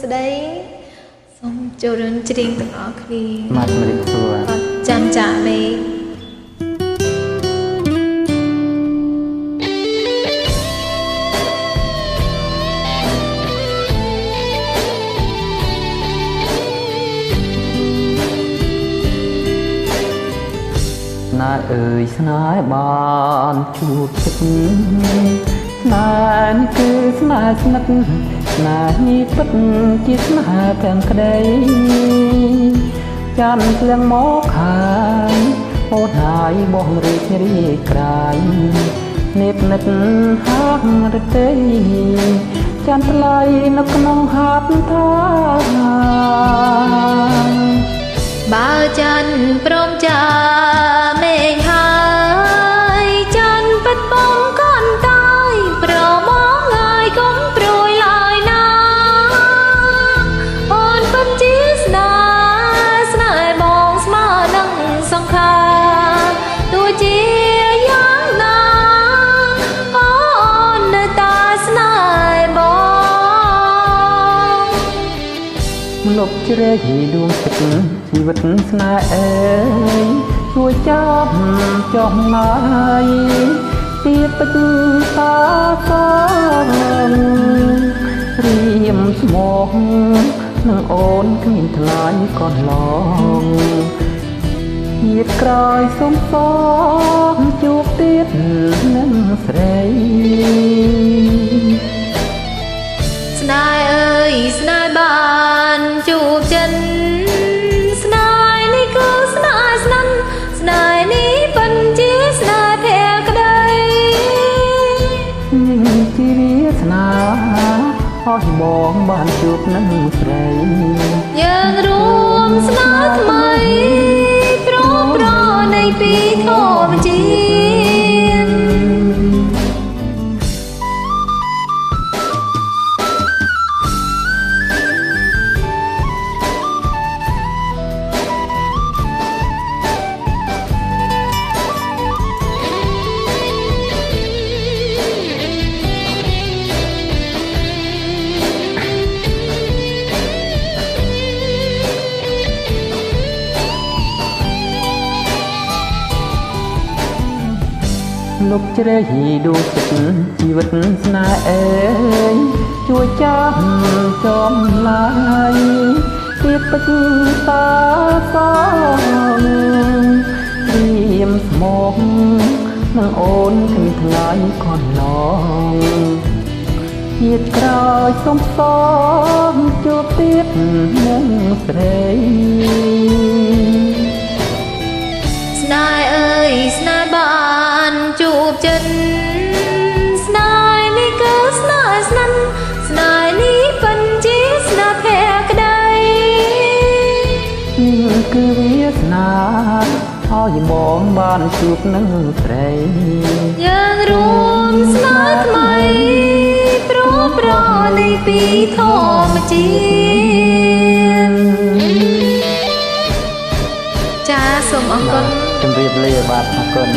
ស្ដីសូមចូលរួមច្រៀងទាំងអស់គ្នាមកម្លេចទួចាំចាមេស្នេហ៍អើយស្នេហ៍បានជួបចិត្តស្នេហ៍នេះគឺស្នេហ៍ស្និទ្ធស្នេហ៍នេះពិតជាស្នេហ៍ទាំងក្តីចាំភ្លៀងមកខាងអូនហើយបងរីករាយក្រៃនេបនិតហាក់រទេចាំថ្លៃនៅក្នុងហាត់ថាបើចាន់ព្រមចាមេឃហើយចាន់ពិតបងកូនតាយប្រមងងាយកុំព្រួយឡើយណាអូនពិតជាស្នេហ៍បងស្មើនឹងសង្ខារទោះជាយ៉ាងណាអូននៅតែស្នេហ៍បងលុបជ្រែកដួងចិត្តជីវិតស្នេហ៍អើយជួយចាប់ចុះណាយពីពេចតាសងរៀមស្មោះនឹងអូនគ្មានថ្លៃកនឡងជាតិក្រោយសុំសងជួបទៀតនឹងស្រីស្នេហ៍អើយស្នេហ៍បានជួបចិត្តស្នេហ៍នេះគឺស្នេហ៍ស្និទ្ធស្នេហ៍នេះពិតជាស្នេហ៍ភក្តីនេះជាវាស្នេហ៍ឲ្យបងបានជួបនឹងស្រីយើងរួមស្នេហ៍ថ្មីព្រោះប្រនៃពីធម្មជាតិលុបជ្រែកដួងចិត្តជីវិតស្នេហ៍អើយជួយចាប់ចំឡាយពីពេចតាសងរៀមស្មោះនឹងអូនគ្មានថ្លៃកនឡងជាតិក្រោយសុំសងជួបទៀតនឹងស្រីស្នេហ៍អើយស្នេហ៍បានជួបចិត្តស្នេហ៍នេះគឺស្នេហ៍ស្និទ្ធស្នេហ៍នេះពិតជាស្នេហ៍ភក្តីនេះគឺវាសនាឲ្យបងបានជួបនឹងស្រីយើងរួមស្នេហ៍ថ្មីព្រោះប្រនៃពីធម្មជាតិចាសូមអរគុណជម្រាបលាបាទអរគុណ